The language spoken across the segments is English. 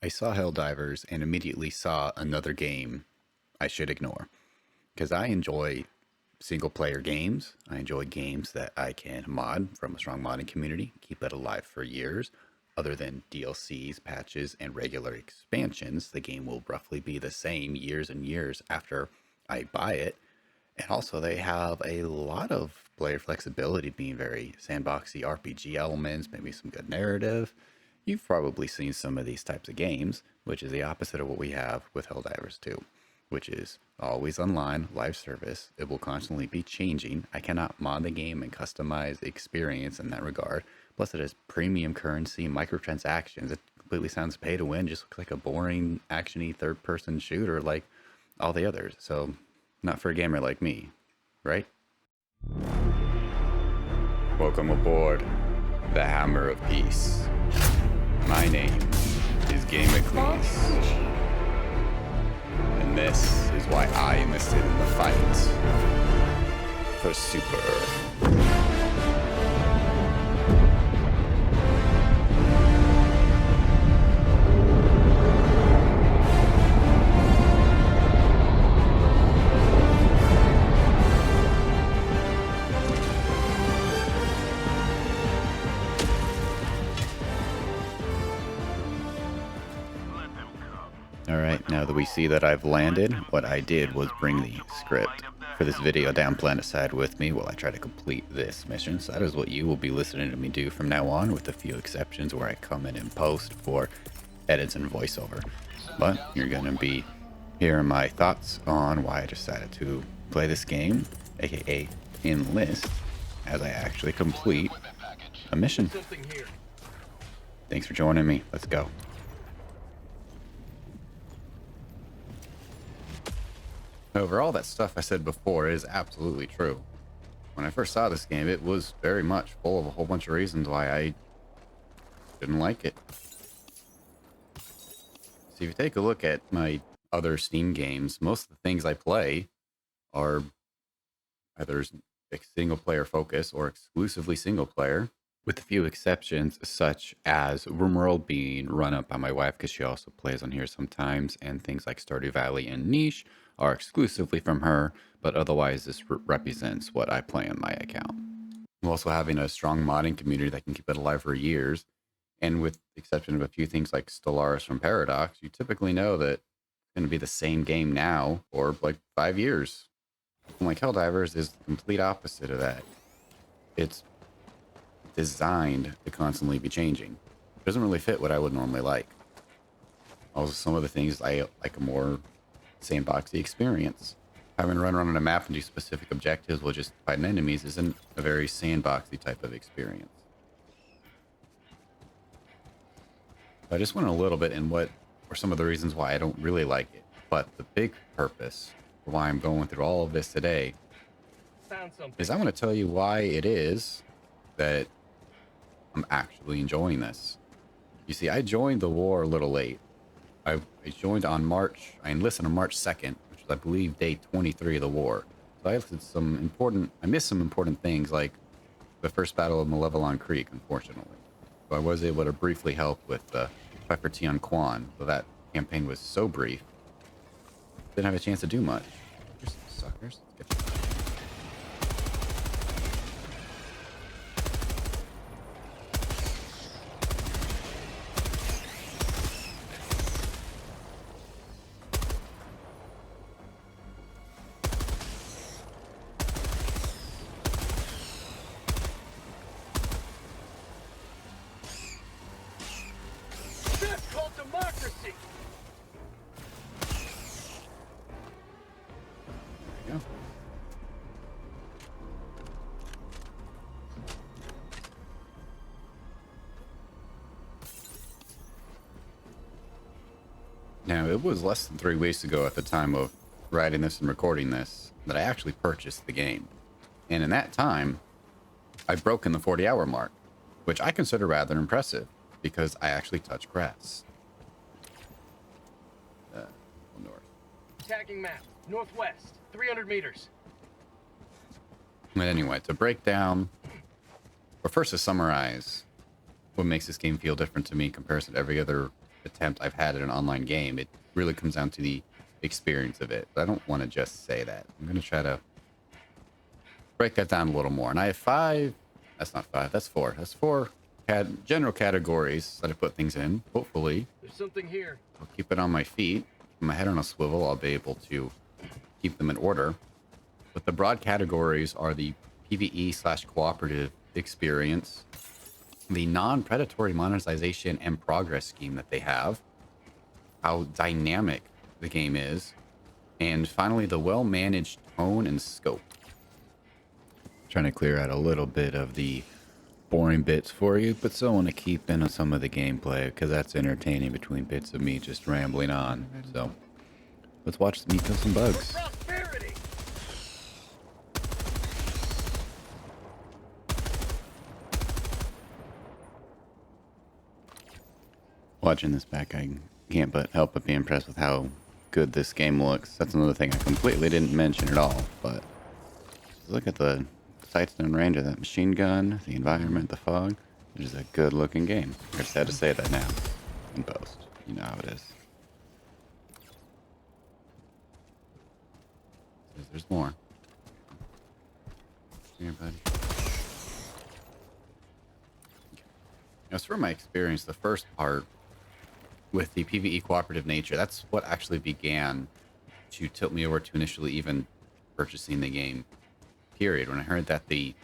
I saw Helldivers and immediately saw another game I should ignore. Because I enjoy single player games. I enjoy games that I can mod from a strong modding community, keep it alive for years. Other than DLCs, patches, and regular expansions, the game will roughly be the same years and years after I buy it. And also, they have a lot of player flexibility, being very sandboxy RPG elements, maybe some good narrative. You've probably seen some of these types of games, which is the opposite of what we have with Helldivers 2, which is always online, live service. It will constantly be changing. I cannot mod the game and customize the experience in that regard. Plus, it has premium currency, microtransactions. It completely sounds pay to win, just looks like a boring, actiony third person shooter like all the others. So, not for a gamer like me, right? Welcome aboard the Hammer of Peace. My name is Gamicles, and this is why I enlisted in the fight for Super Earth. Alright, now that we see that I've landed, what I did was bring the script for this video down planetside with me while I try to complete this mission. So that is what you will be listening to me do from now on, with a few exceptions where I come in and post for edits and voiceover. But you're going to be hearing my thoughts on why I decided to play this game, aka enlist, as I actually complete a mission. Thanks for joining me. Let's go. However, all that stuff I said before is absolutely true. When I first saw this game, it was very much full of a whole bunch of reasons why I didn't like it. So if you take a look at my other Steam games, most of the things I play are either single player focus or exclusively single player, with a few exceptions such as RimWorld being run up by my wife because she also plays on here sometimes, and things like Stardew Valley and Niche are exclusively from her, but otherwise this represents what I play on my account. I'm also having a strong modding community that can keep it alive for years, and with the exception of a few things like Stellaris from Paradox, you typically know that it's going to be the same game now for like 5 years. And like Helldivers is the complete opposite of that. It's designed to constantly be changing. It doesn't really fit what I would normally like. Also, some of the things I like a more sandboxy experience. Having to run around on a map and do specific objectives while just fighting enemies isn't a very sandboxy type of experience. I just went a little bit in what are some of the reasons why I don't really like it. But the big purpose for why I'm going through all of this today is I want to tell you why it is that I'm actually enjoying this. You see, I joined the war a little late. I joined on March, I enlisted on March 2nd, which is, I believe, day 23 of the war. So I missed some important things, like the first battle of Malevelon Creek, unfortunately. So I was able to briefly help with the fight for Tian Quan, though that campaign was so brief. Didn't have a chance to do much. Here's some suckers. Let's get them. Democracy. There we go. Now, it was less than 3 weeks ago at the time of writing this and recording this that I actually purchased the game. And in that time, I've broken the 40-hour mark, which I consider rather impressive because I actually touch grass. North. Tagging map, northwest, 300 meters. But anyway, to break down, or first to summarize what makes this game feel different to me in comparison to every other attempt I've had at an online game. It really comes down to the experience of it. But I don't want to just say that. I'm going to try to break that down a little more. And I have 5. That's not 5. That's 4. That's 4 general categories that I put things in. Hopefully, There's something here. I'll keep it on my feet. With my head on a swivel, I'll be able to keep them in order. But the broad categories are the PvE/cooperative experience, the non-predatory monetization and progress scheme that they have, how dynamic the game is, and finally the well-managed tone and scope. Trying to clear out a little bit of the boring bits for you, but still want to keep in some of the gameplay because that's entertaining between bits of me just rambling on. So let's watch me kill some bugs. Prosperity. Watching this back, I can't but help but be impressed with how good this game looks. That's another thing I completely didn't mention at all, but just look at the sights and range of that machine gun, the environment, the fog. It is a good looking game. I just had to say that now in post. You know how it is. There's more. Here, buddy. As for my experience, the first part with the PvE cooperative nature, that's what actually began to tilt me over to initially even purchasing the game, period. When I heard that the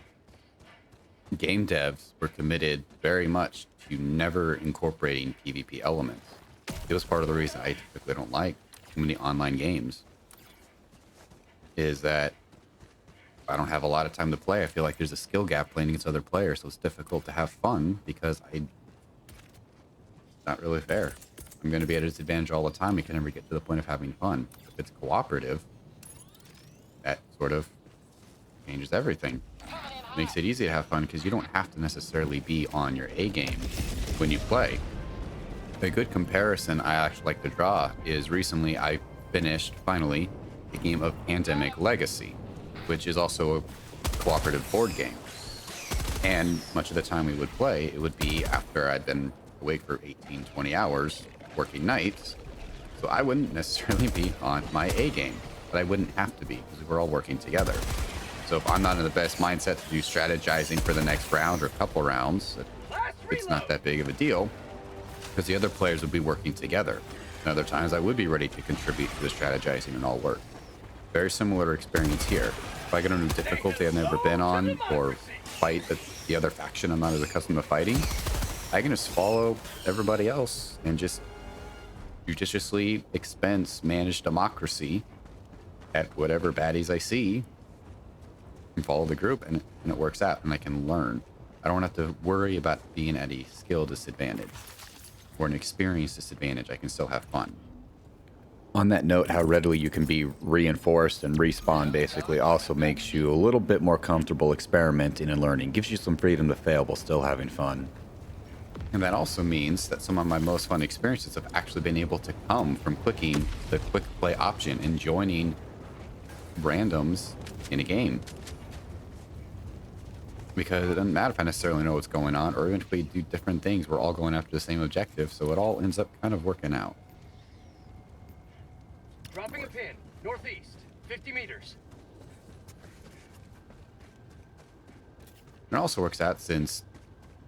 game devs were committed very much to never incorporating PvP elements. It was part of the reason I typically don't like too many online games, is that I don't have a lot of time to play. I feel like there's a skill gap playing against other players, so it's difficult to have fun because it's not really fair. I'm going to be at a disadvantage all the time. We can never get to the point of having fun. If it's cooperative, that sort of changes everything. Makes it easy to have fun because you don't have to necessarily be on your A game when you play. A good comparison I actually like to draw is recently I finished, finally, the game of Pandemic Legacy, which is also a cooperative board game. And much of the time we would play, it would be after I'd been awake for 18, 20 hours working nights. So I wouldn't necessarily be on my A game, but I wouldn't have to be because we're all working together. So if I'm not in the best mindset to do strategizing for the next round or a couple rounds, it's not that big of a deal because the other players would be working together. And other times I would be ready to contribute to the strategizing and all work. Very similar experience here. If I get on a difficulty I've never been on or fight the other faction I'm not as accustomed to fighting, I can just follow everybody else and just judiciously manage democracy at whatever baddies I see and follow the group, and it works out, and I can learn. I don't have to worry about being at a skill disadvantage or an experience disadvantage. I can still have fun. On that note, how readily you can be reinforced and respawn basically also makes you a little bit more comfortable experimenting and learning. Gives you some freedom to fail while still having fun. And that also means that some of my most fun experiences have actually been able to come from clicking the quick play option and joining randoms in a game. Because it doesn't matter if I necessarily know what's going on, or even if we do different things, we're all going after the same objective, so it all ends up kind of working out. Dropping a pin. Northeast. 50 meters. And it also works out since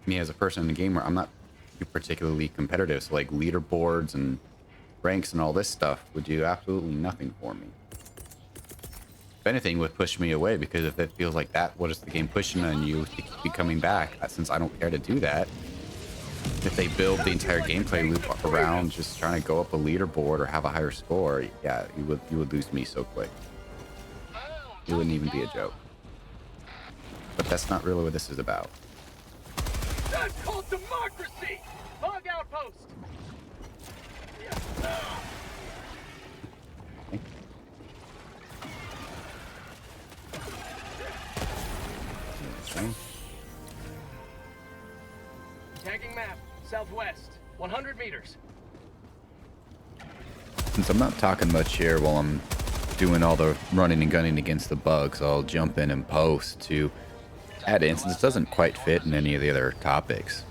me as a person in the game where I'm not too particularly competitive, so like leaderboards and ranks and all this stuff would do absolutely nothing for me. If anything, would push me away, because if it feels like that, what is the game pushing on you to keep coming back? Since I don't care to do that, if they build the entire gameplay loop around just trying to go up a leaderboard or have a higher score, yeah, you would lose me so quick. It wouldn't even be a joke. But that's not really what this is about. That's called democracy! Log outpost! Okay. Tagging map. Southwest. 100 meters. Since I'm not talking much here while I'm doing all the running and gunning against the bugs, I'll jump in and post to add in, since it doesn't quite fit in any of the other topics.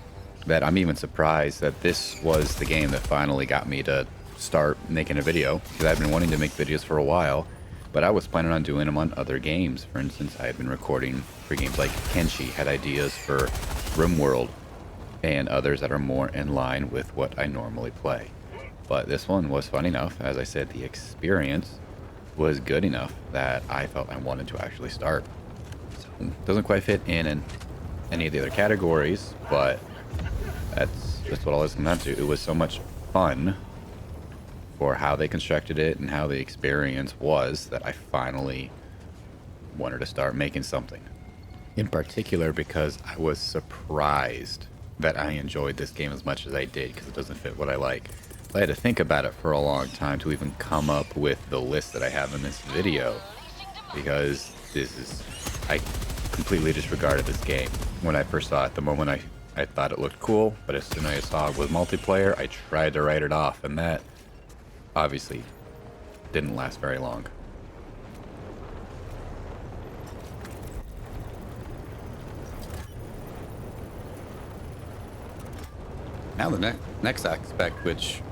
that I'm even surprised that this was the game that finally got me to start making a video, because I've been wanting to make videos for a while, but I was planning on doing them on other games. For instance, I had been recording for games like Kenshi, had ideas for RimWorld, and others that are more in line with what I normally play. But this one was fun enough. As I said, the experience was good enough that I felt I wanted to actually start. So, it doesn't quite fit in any of the other categories, but that's what all this comes down to. It was so much fun for how they constructed it and how the experience was that I finally wanted to start making something. In particular, because I was surprised that I enjoyed this game as much as I did, because it doesn't fit what I like. I had to think about it for a long time to even come up with the list that I have in this video, because I completely disregarded this game when I first saw it. The moment I thought it looked cool, but as soon as I saw it was multiplayer, I tried to write it off, and that obviously didn't last very long. Now the next aspect, which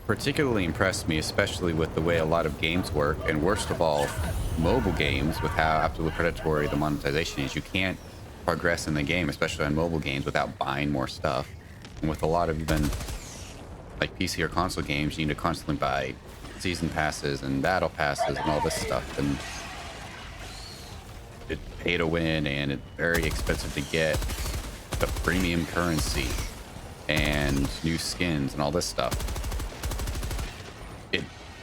particularly impressed me, especially with the way a lot of games work, and worst of all, mobile games, with how absolutely predatory the monetization is. You can't progress in the game, especially on mobile games, without buying more stuff. And with a lot of even like PC or console games, you need to constantly buy season passes and battle passes and all this stuff, and it's pay to win, and it's very expensive to get the premium currency and new skins and all this stuff.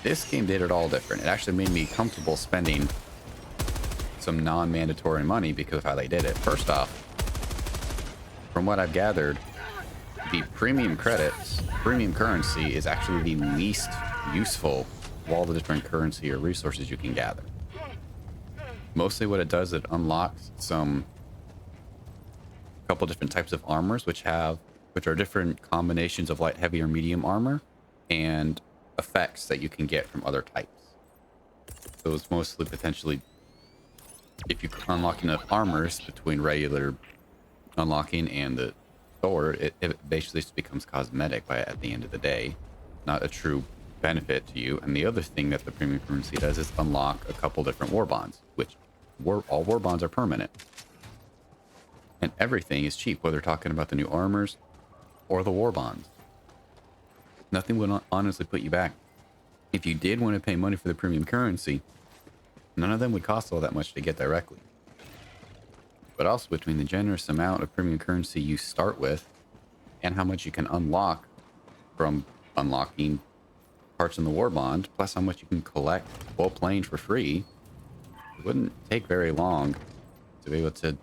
This game did it all different. It actually made me comfortable spending some non-mandatory money because of how they did it. First off, from what I've gathered, the premium currency is actually the least useful of all the different currency or resources you can gather. Mostly what it does, it unlocks a couple different types of armors, which are different combinations of light, heavy, or medium armor, and effects that you can get from other types. So it's mostly potentially, if you unlock enough armors between regular unlocking and the sword, it basically just becomes cosmetic at the end of the day, not a true benefit to you. And the other thing that the premium currency does is unlock a couple different war bonds, which all war bonds are permanent, and everything is cheap, whether talking about the new armors or the war bonds. Nothing would honestly put you back. If you did want to pay money for the premium currency, none of them would cost all that much to get directly. But also, between the generous amount of premium currency you start with and how much you can unlock from unlocking parts in the war bond, plus how much you can collect while playing for free, it wouldn't take very long to be able to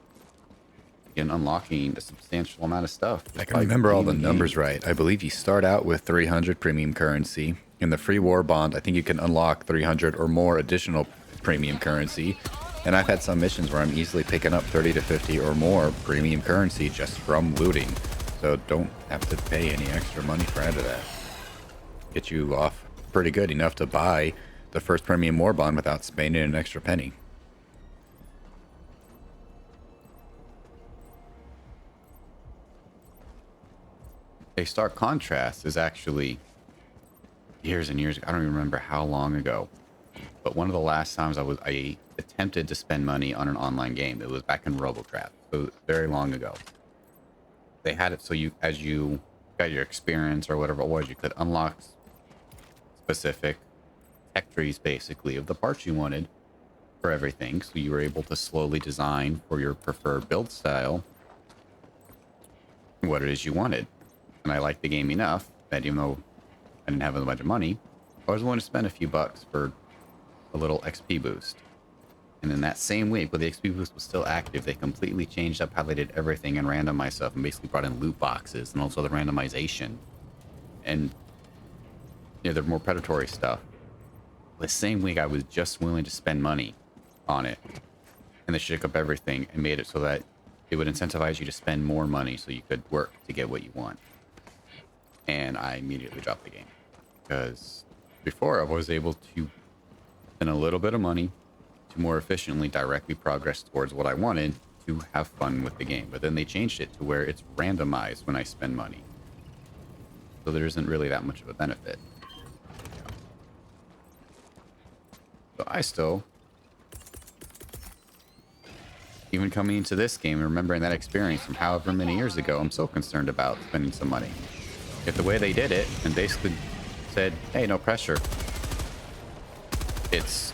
begin unlocking a substantial amount of stuff. I can remember all the numbers right. I believe you start out with 300 premium currency. In the free war bond, I think you can unlock 300 or more additional premium currency. And I've had some missions where I'm easily picking up 30 to 50 or more premium currency just from looting. So don't have to pay any extra money for any of that. Get you off pretty good, enough to buy the first premium war bond without spending an extra penny. A stark contrast is actually years and years ago. I don't even remember how long ago, but one of the last times I attempted to spend money on an online game. It was back in RoboCraft, so very long ago. They had it so as you got your experience or whatever it was, you could unlock specific tech trees, basically, of the parts you wanted for everything. So you were able to slowly design for your preferred build style what it is you wanted. And I liked the game enough that even though I didn't have a bunch of money, I was willing to spend a few bucks for a little XP boost. And in that same week, when the XP boost was still active, they completely changed up how they did everything and randomized stuff, and basically brought in loot boxes and also the randomization and the more predatory stuff. The same week, I was just willing to spend money on it, and they shook up everything and made it so that it would incentivize you to spend more money so you could work to get what you want. And I immediately dropped the game, because before I was able to spend a little bit of money to more efficiently directly progress towards what I wanted to have fun with the game. But then they changed it to where it's randomized when I spend money. So there isn't really that much of a benefit. So I still, even coming into this game and remembering that experience from however many years ago, I'm so concerned about spending some money. If the way they did it and basically said, hey, no pressure. It's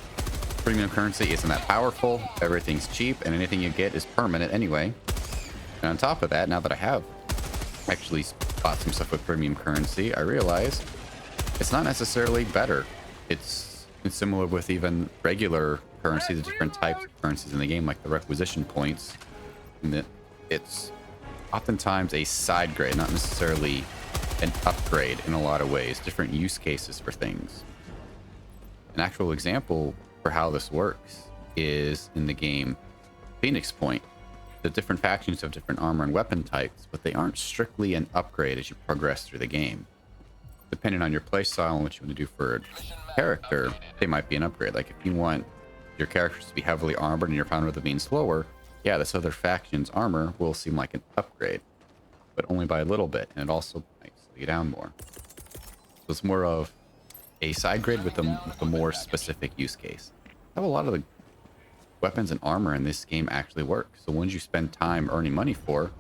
premium currency isn't that powerful. Everything's cheap and anything you get is permanent anyway. And on top of that, now that I have actually bought some stuff with premium currency, I realize it's not necessarily better. It's similar with even regular currency, the different types of currencies in the game, like the requisition points. And that it's oftentimes a side grade, not necessarily an upgrade in a lot of ways, different use cases for things. An actual example for how this works is in the game Phoenix Point. The different factions have different armor and weapon types, but they aren't strictly an upgrade as you progress through the game. Depending on your playstyle and what you want to do for a character, they might be an upgrade. Like if you want your characters to be heavily armored and you're fine with it being slower, yeah, this other faction's armor will seem like an upgrade, but only by a little bit, and it also might slow you down more. So it's more of a side grade with a more specific use case. How a lot of the weapons and armor in this game actually work. So ones you spend time earning money for,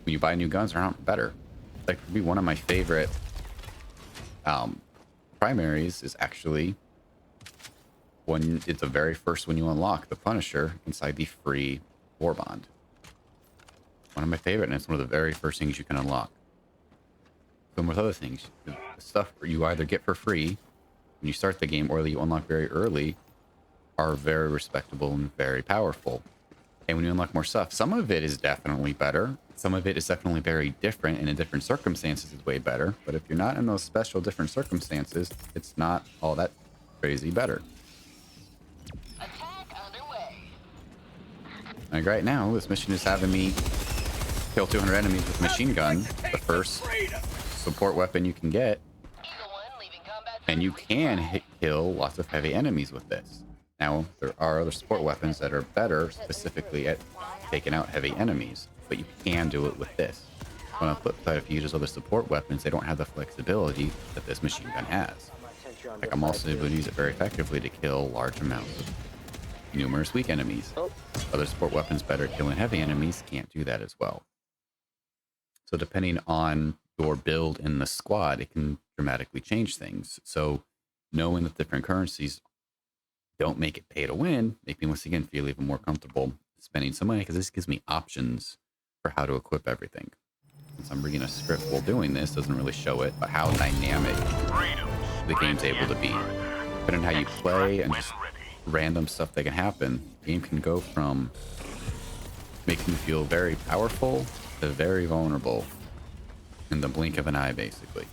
when you buy new guns, are not better. Like for me, one of my favorite primaries is actually it's the very first one you unlock, the Punisher, inside the free war bond. One of my favorite, and it's one of the very first things you can unlock. Same with other things, the stuff you either get for free when you start the game or that you unlock very early are very respectable and very powerful. And when you unlock more stuff, some of it is definitely better. Some of it is definitely very different, and in different circumstances is way better. But if you're not in those special different circumstances, it's not all that crazy better. Like right now, this mission is having me kill 200 enemies with a machine gun, the first support weapon you can get. And you can kill lots of heavy enemies with this. Now, there are other support weapons that are better specifically at taking out heavy enemies, but you can do it with this. On the flip side, if you use other support weapons, they don't have the flexibility that this machine gun has. Like, I'm also able to use it very effectively to kill large amounts of numerous weak enemies. Other support weapons better at killing heavy enemies can't do that as well. So depending on your build in the squad, it can dramatically change things. So knowing that different currencies don't make it pay to win, make me once again feel even more comfortable spending some money, because this gives me options for how to equip everything. Since I'm reading a script while doing this, doesn't really show it, but how dynamic the game's able to be. Depending on how you play and just random stuff that can happen, the game can go from making you feel very powerful to very vulnerable in the blink of an eye, basically.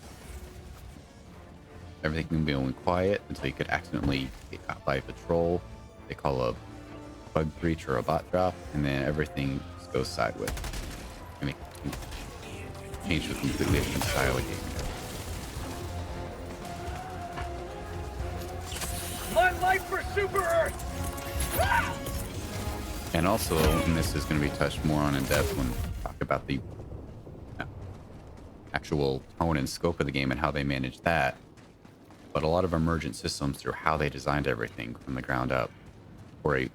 Everything can be only quiet until you could accidentally get caught by a patrol. They call a bug breach or a bot drop, and then everything just goes sideways. And it can change to a completely different style of game. One life for Super Earth! And also, and this is going to be touched more on in depth when we talk about the actual tone and scope of the game and how they manage that. But a lot of emergent systems, through how they designed everything from the ground up for a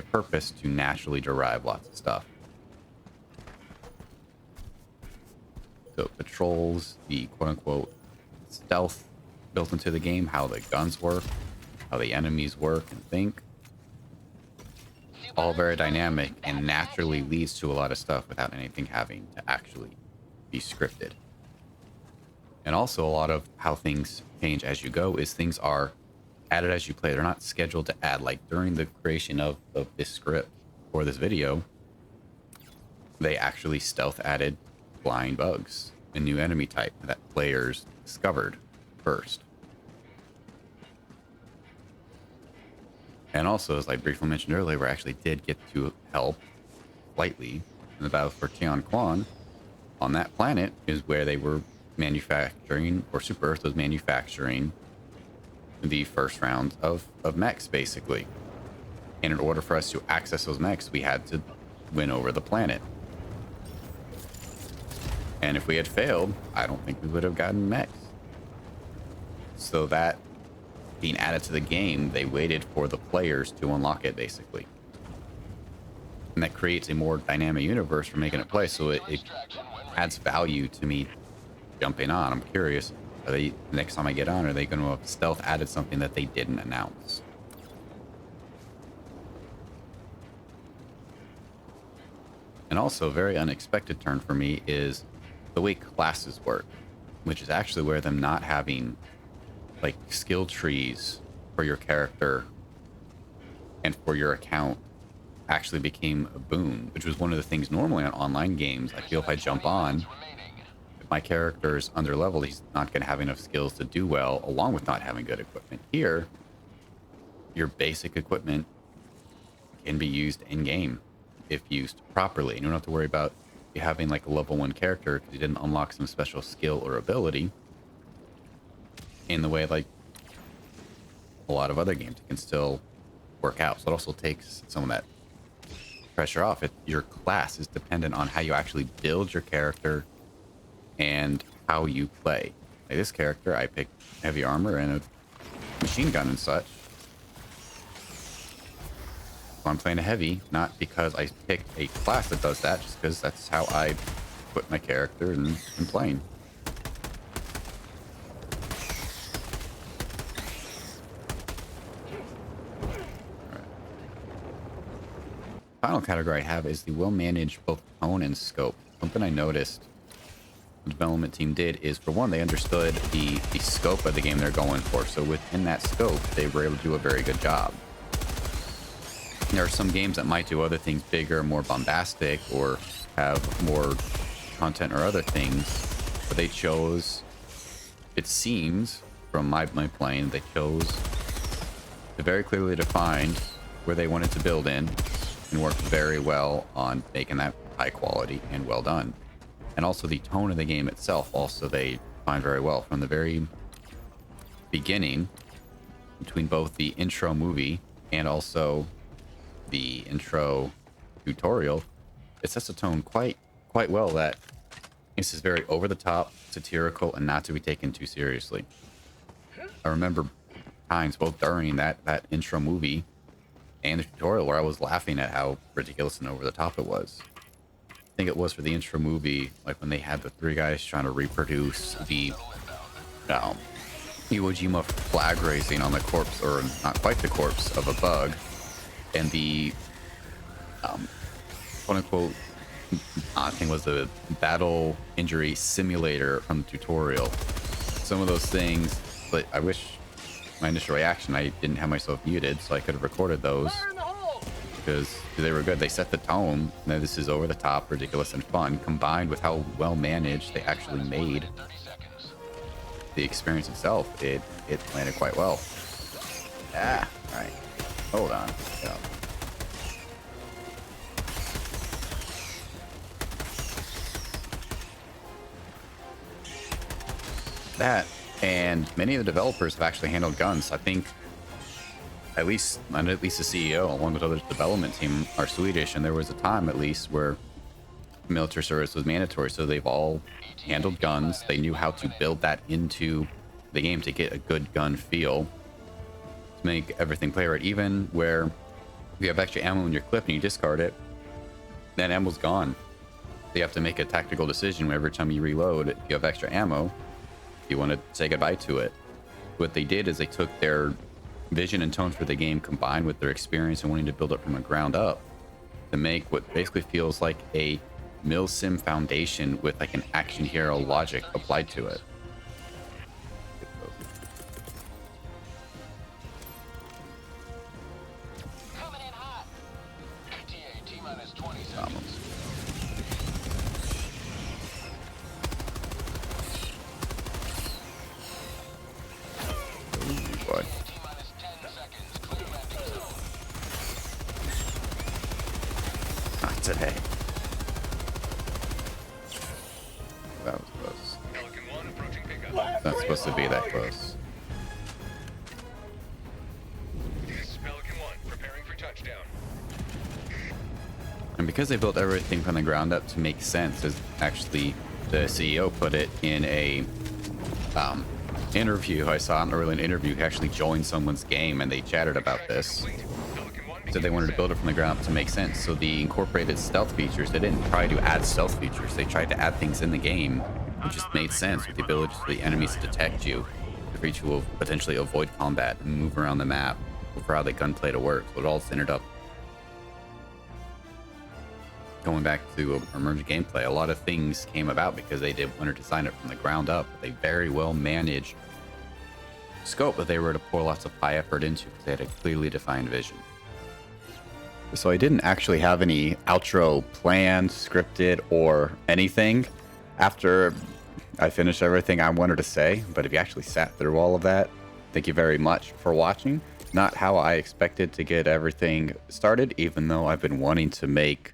purpose to naturally derive lots of stuff. So patrols, the quote-unquote stealth built into the game, how the guns work, how the enemies work and think. All very dynamic and naturally leads to a lot of stuff without anything having to actually be scripted. And also a lot of how things change as you go is things are added as you play. They're not scheduled to add. Like during the creation of this script for this video, they actually stealth added flying bugs, a new enemy type that players discovered first. And also, as I briefly mentioned earlier, we actually did get to help slightly in the battle for Tianquan. On that planet is where they were manufacturing, or Super Earth was manufacturing the first round of mechs, basically. And in order for us to access those mechs, we had to win over the planet. And if we had failed, I don't think we would have gotten mechs. So that being added to the game, they waited for the players to unlock it, basically. And that creates a more dynamic universe for making it play, so it adds value to me jumping on. I'm curious, are they, next time I get on, are they going to have stealth added something that they didn't announce? And also, a very unexpected turn for me is the way classes work, which is actually where them not having like skill trees for your character and for your account actually became a boon, which was one of the things normally on online games. I feel if I jump on, if my character is under level, he's not going to have enough skills to do well, along with not having good equipment. Here, your basic equipment can be used in game if used properly. You don't have to worry about you having like a level 1 character because you didn't unlock some special skill or ability in the way like a lot of other games. It can still work out. So it also takes some of that pressure off. Your class is dependent on how you actually build your character and how you play. Like this character, I picked heavy armor and a machine gun and such. So I'm playing a heavy, not because I picked a class that does that, just because that's how I put my character and playing. Final category I have is the well-managed both tone and scope. Something I noticed the development team did is, for one, they understood the scope of the game they're going for. So within that scope, they were able to do a very good job. There are some games that might do other things bigger, more bombastic, or have more content or other things, but they chose, it seems, from my playing, they chose to very clearly define where they wanted to build in and work very well on making that high quality and well done. And also the tone of the game itself, also they find very well from the very beginning, between both the intro movie and also the intro tutorial. It sets a tone quite well that this is very over the top, satirical, and not to be taken too seriously. I remember times both during that intro movie and the tutorial where I was laughing at how ridiculous and over the top it was. I think it was for the intro movie, like when they had the 3 guys trying to reproduce the Iwo Jima flag raising on the corpse, or not quite the corpse, of a bug, and the quote unquote I think was the battle injury simulator from the tutorial. Some of those things, but I wish my initial reaction, I didn't have myself muted, so I could have recorded those because they were good. They set the tone. Now this is over the top, ridiculous, and fun, combined with how well managed they actually made the experience itself. It landed quite well. All right, hold on. Yeah. That, and many of the developers have actually handled guns. I think at least the CEO, along with other development team, are Swedish, and there was a time at least where military service was mandatory, so they've all handled guns. They knew how to build that into the game to get a good gun feel, to make everything play right. Even where you have extra ammo in your clip and you discard it, that ammo's gone. So you have to make a tactical decision every time you reload. If you have extra ammo, you want to say goodbye to it. What they did is they took their vision and tone for the game, combined with their experience and wanting to build it from the ground up, to make what basically feels like a mil-sim foundation with like an action hero logic applied to it. Coming in hot. ETA T-minus 20 seconds. Almost. Ooh, boy. T-minus 10 seconds. Clear landing zone. Not today. That was close. Pelican 1 approaching pickup. Not supposed to be that close. This is Pelican 1, preparing for touchdown. And because they built everything from the ground up to make sense, as actually the CEO put it in a interview I saw, not really an interview, he actually joined someone's game and they chatted about this. Said they wanted to build it from the ground up to make sense. So the incorporated stealth features, they didn't try to add stealth features. They tried to add things in the game which just made sense, with the ability for the enemies to detect you, for you to potentially avoid combat and move around the map, for how the gunplay to work. So it all ended up going back to emergent gameplay. A lot of things came about because they did want to design it from the ground up. They very well managed scope that they were to pour lots of high effort into because they had a clearly defined vision. So I didn't actually have any outro planned, scripted, or anything after I finished everything I wanted to say. But if you actually sat through all of that, thank you very much for watching. Not how I expected to get everything started, even though I've been wanting to make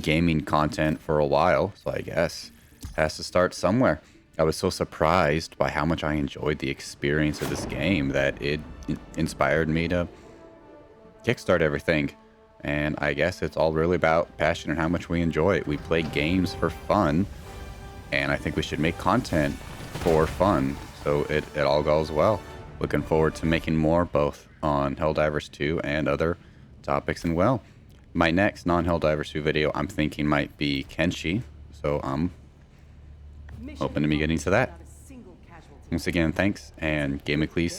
gaming content for a while, so I guess it has to start somewhere. I was so surprised by how much I enjoyed the experience of this game that it inspired me to kickstart everything. And I guess it's all really about passion and how much we enjoy it. We play games for fun, and I think we should make content for fun, so it all goes well. Looking forward to making more, both on Helldivers 2 and other topics. And well, my next non-Helldivers 2 video, I'm thinking, might be Kenshi, so I'm hoping to be getting to that. Once again, thanks, and Gamicles